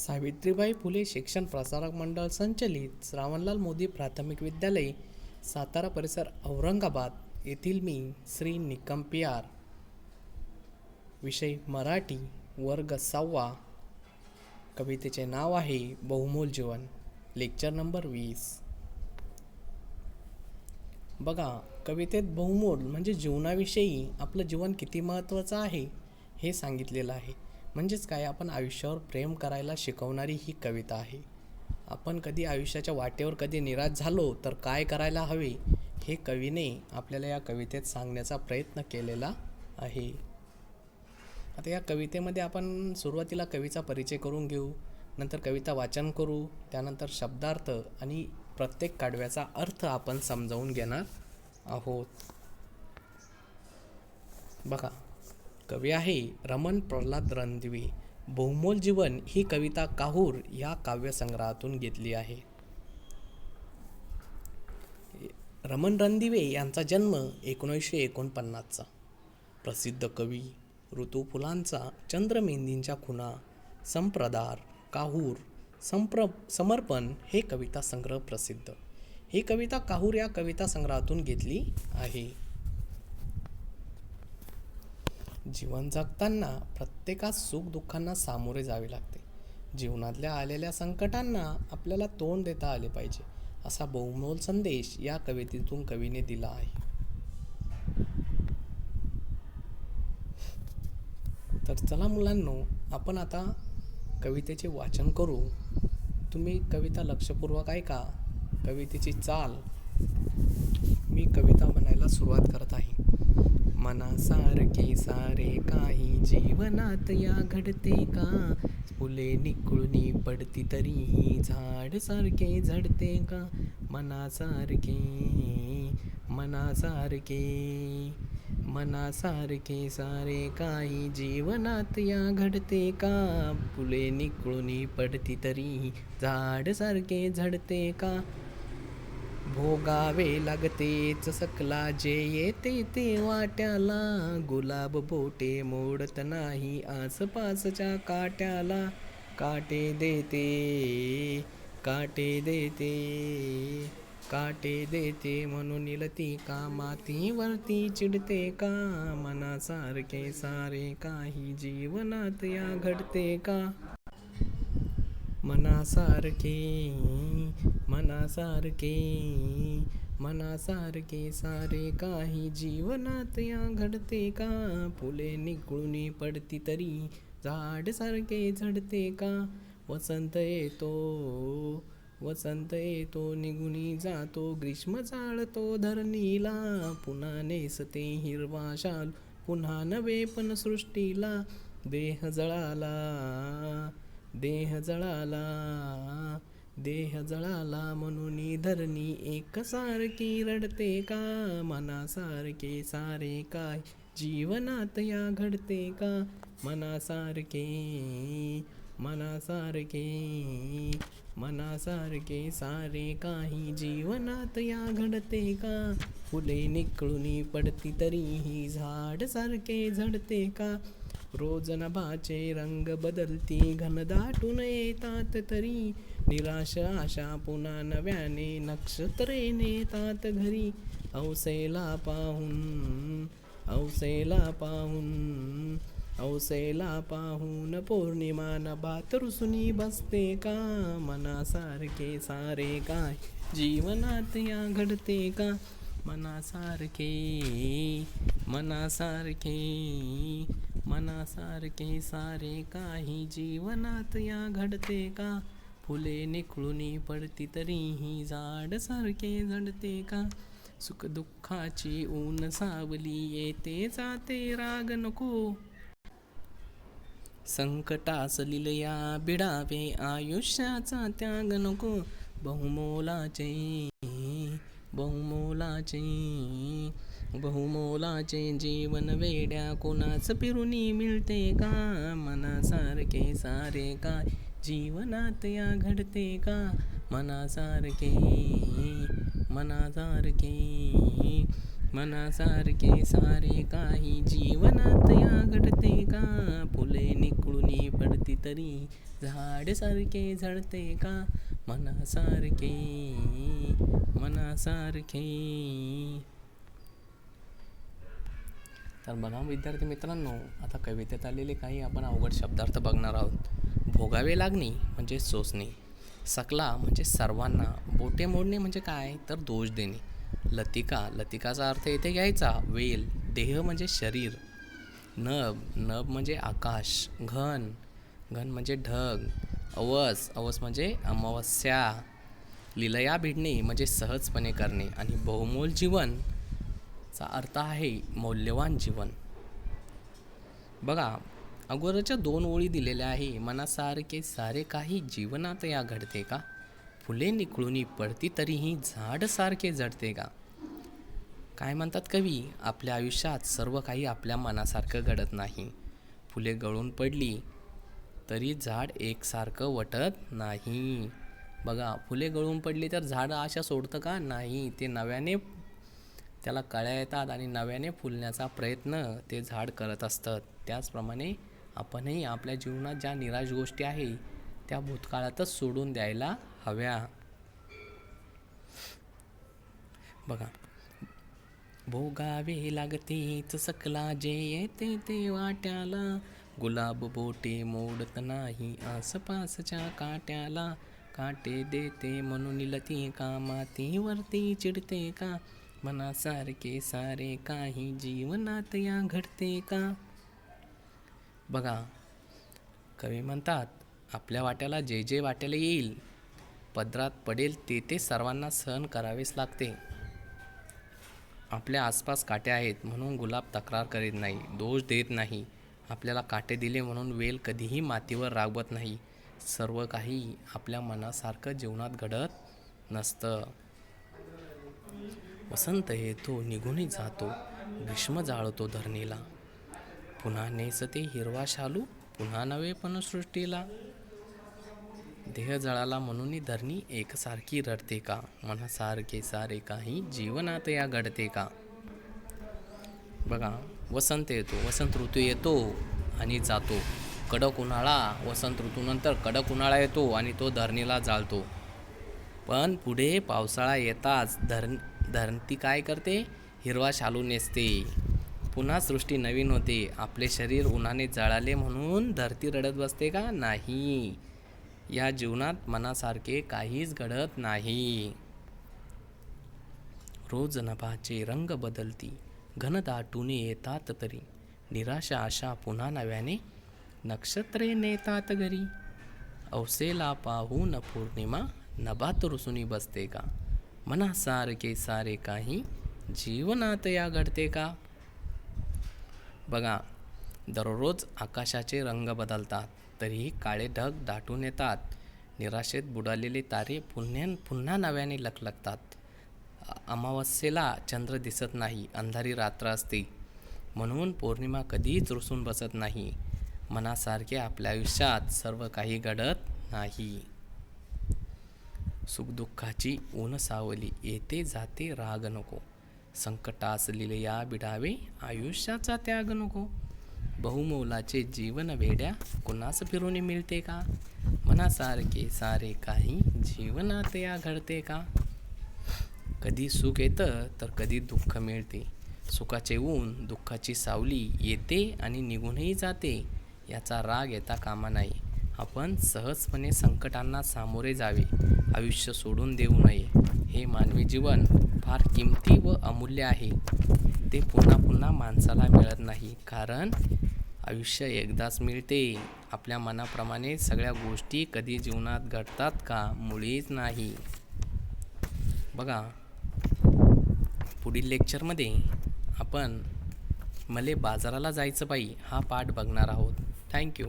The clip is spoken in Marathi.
सावित्रीबाई फुले शिक्षण प्रसारक मंडळ संचलित श्रावणलाल मोदी प्राथमिक विद्यालय, सातारा परिसर, औरंगाबाद येथील मी श्री निकम पी.आर. विषय मराठी, वर्ग 6वा. कवितेचे नाव आहे बहुमोल जीवन. Lecture number 20. बघा, कवितेत बहुमोल म्हणजे जीवनाविषयी आपलं जीवन किती महत्त्वाचं आहे हे सांगितलेलं आहे. म्हणजेच काय, आपण आयुष्यावर प्रेम करायला शिकवणारी ही कविता आहे. आपण कधी आयुष्याच्या वाटेवर कधी निराश झालो तर काय करायला हवे हे कवीने आपल्याला या कवितेत सांगण्याचा प्रयत्न केलेला आहे. आता या कवितेमध्ये आपण सुरुवातीला कवीचा परिचय करून घेऊ, नंतर कविता वाचन करू, त्यानंतर शब्दार्थ आणि प्रत्येक कडव्याचा अर्थ आपण समजावून घेणार आहोत. बघा, कवी आहे रमण प्रल्हाद रणदिवे. बहुमोल जीवन ही कविता काहूर या काव्यसंग्रहातून घेतली आहे. रमण रणदिवे यांचा जन्म 1949चा. प्रसिद्ध कवी. ऋतू फुलांचा, चंद्रमेंदींच्या खुणा, संप्रदार, काहूर, समर्पण हे कविता संग्रह प्रसिद्ध. ही कविता काहूर या कविता संग्रहातून घेतली आहे. जीवन जगताना प्रत्येकास सुखदुःखांना सामोरे जावे लागते. जीवनातल्या आलेल्या संकटांना आपल्याला तोंड देता आले पाहिजे, असा बहुमोल संदेश या कवितेतून कवीने दिला आहे. तर चला मुलांनो, आपण आता कवितेचे वाचन करू. तुम्ही कविता लक्षपूर्वक ऐका. कवितेची चाल. मी कविता म्हणायला सुरुवात करत आहे. मनासारखे सारे काही जीवनात या घडते का? फुले निखळूनी पडती तरीही झाड सारखे झडते का? मनासारखे मनासारखे सारे काही जीवनात या घडते का? फुले निखळूनी पडती तरीही झाड सारखे झडते का? भोगावे लागतेच सकला जे येते ते वाट्याला. गुलाब बोटे मोडत नाही आसपासच्या काट्याला. काटे देते म्हणून निलती का? मातीवरती चिडते का? मनासारखे सारे काही जीवनात या घडते का? मनासारखे सारे काही जीवनात या घडते का? फुले निखळूनी पडती तरी झाड सारखे झडते का? वसंत येतो निघूनी जातो, ग्रीष्म जाळतो धरणीला. पुन्हा नेसते हिरवा शाल, पुन्हा नवे पण सृष्टीला. देह जळाला म्हणून धरणी एकसारखी रडते का? मनासारखे सारे काय जीवनात या घडते का? मनासारखे सारे काही जीवनात या घडते का? फुले निखळूनी पडती तरीही झाड सारखे झडते का? रोज नभाचे रंग बदलती घनदाटून येतात तरी. निराश आशा पुन्हा नव्याने नक्षत्रे नेतात घरी. औसेला पाहून पौर्णिमा नभात रुसुनी बसते का? मनासारखे सारे काय जीवनात या घडते का? मनासारखे सारे काही जीवनात या घडते का? फुले निखळूनी पडती तरीही झाड सारखे झडते का? सुखदुःखाची ऊन सावली येते जाते राग नको. संकटास लिलया बिडावे आयुष्याचा त्याग नको. बहुमोलाचे जीवन वेड्या कोणाच फिरूनी मिळते का? मनासारखे सारे काय जीवनात या घडते का? मनासारखे सारे काही जीवनात या घडते का? फुले निखळून पडती तरी झाड सारखे झडते का? मनासारखे मनासारखे. तर बघा विद्यार्थी मित्रांनो, आता कवितेत आलेले काही आपण अवघड शब्दार्थ बघणार आहोत. भोगावे लागणे म्हणजे सोसणे, सकला म्हणजे सर्वांना, बोटे मोडणे म्हणजे काय तर दोष देणे, लतिकाचा अर्थ येथे घ्यायचा वेल, देह म्हणजे शरीर, नभ म्हणजे आकाश, घन म्हणजे ढग, अवस म्हणजे अमावस्या, लीलया भिडणे म्हणजे सहजपणे करणे, आणि बहुमोल जीवन चा अर्थ आहे मौल्यवान जीवन. बघा अगोदरच्या 2 ओळी दिलेल्या आहे. मनासारखे सारे काही जीवनात या घडते का? फुले निखळून पडती तरीही झाड सारखे जडते का? काय म्हणतात कवी, आपल्या आयुष्यात सर्व काही आपल्या मनासारखं घडत नाही. फुले गळून पडली तरी झाड एकसारखं वटत नाही. बघा फुले गळून पडली तर झाड आशा सोडतं का? नाही. ते नव्याने त्याला कळ्या येतात आणि नव्याने फुलण्याचा प्रयत्न ते झाड करत असतं. त्याचप्रमाणे आपणही आपल्या जीवनात ज्या निराश गोष्टी आहे त्या भूतकाळातच सोडून द्यायला हव्या. बघा भोगावे लागतेच सकला जे येते ते वाट्याला, गुलाब बोटे मोडत नाही आसपासच्या काट्याला, काटे देते म्हणून लती का मातीवरती चिडते का? मनासारखे सारे काही जीवनात या घडते का? बघा कवी म्हणतात आपल्या वाट्याला जे जे वाट्याला येईल, पदरात पडेल ते सर्वांना सहन करावेच लागते. आपल्या आसपास काटे आहेत म्हणून गुलाब तक्रार करीत नाही, दोष देत नाही. आपल्याला काटे दिले म्हणून वेल कधीही मातीवर रागवत नाही. सर्व काही आपल्या मनासारखं जीवनात घडत नसतं. वसंत येतो निघून जातो, ग्रीष्म जाळतो धरणीला, पुन्हा नेसते हिरवा शालू, पुन्हा नवे पण सृष्टीला. देह जळाला म्हणून धरणी एकसारखी रडते का? मनासारखे सारे काही जीवनात या घडते का? बघा वसंत येतो, वसंत ऋतू येतो आणि जातो. कडक उन्हाळा, वसंत ऋतूनंतर कडक उन्हाळा येतो आणि तो धरणीला जाळतो. पण पुढे पावसाळा येताच धरती काय करते? हिरवा शालू नेसते. पुन्हा सृष्टी नवीन होते. आपले शरीर उन्हाने जळाले म्हणून धरती रडत बसते का? नाही. या जीवनात मनासारखे काहीच घडत नाही. रोज नभाचे रंग बदलती, घन दाटून येतात तरी, निराशा आशा पुन्हा नव्याने नक्षत्रे नेतात घरी. अवसेला पाहून पौर्णिमा नभात रुसून बसते का? मनासारखे सारे काही जीवनात या घडते का? बघा दररोज आकाशाचे रंग बदलतात तरीही काळे ढग दाटून येतात. निराशेत बुडालेले तारे पुन्हा नव्याने लखलखतात. अमावस्येला चंद्र दिसत नाही, अंधारी रात्र असते. म्हणून पौर्णिमा कधीच रुसून बसत नाही. मनासारखे आपल्या आयुष्यात सर्व काही घडत नाही. सुखदुःखाची ऊन सावली, येते जाते राग नको, संकटास लिलया बिडावे आयुष्याचा त्याग नको. बहुमोलाचे जीवन वेड्या कुणास फिरून मिळते का? मनासारखे सारे काही जीवनात या घडते का? कधी सुख येतं तर कधी दुःख मिळते. सुखाचे ऊन दुःखाची सावली येते आणि निघूनही जाते. याचा राग येता कामा नाही. आपण सहजपणे संकटांना सामोरे जावे, आयुष्य सोडून देऊ नये. हे मानवी जीवन फार किमती व अमूल्य आहे. ते पुन्हा पुन्हा माणसाला मिळत नाही, कारण आयुष्य एकदाच मिळते. आपल्या मनाप्रमाणे सगळ्या गोष्टी कधी जीवनात घडतात का? मुळीच नाही. बघा पुढील लेक्चरमध्ये आपण मले बाजाराला जायचं बाई हा पाठ बघणार आहोत. थँक्यू.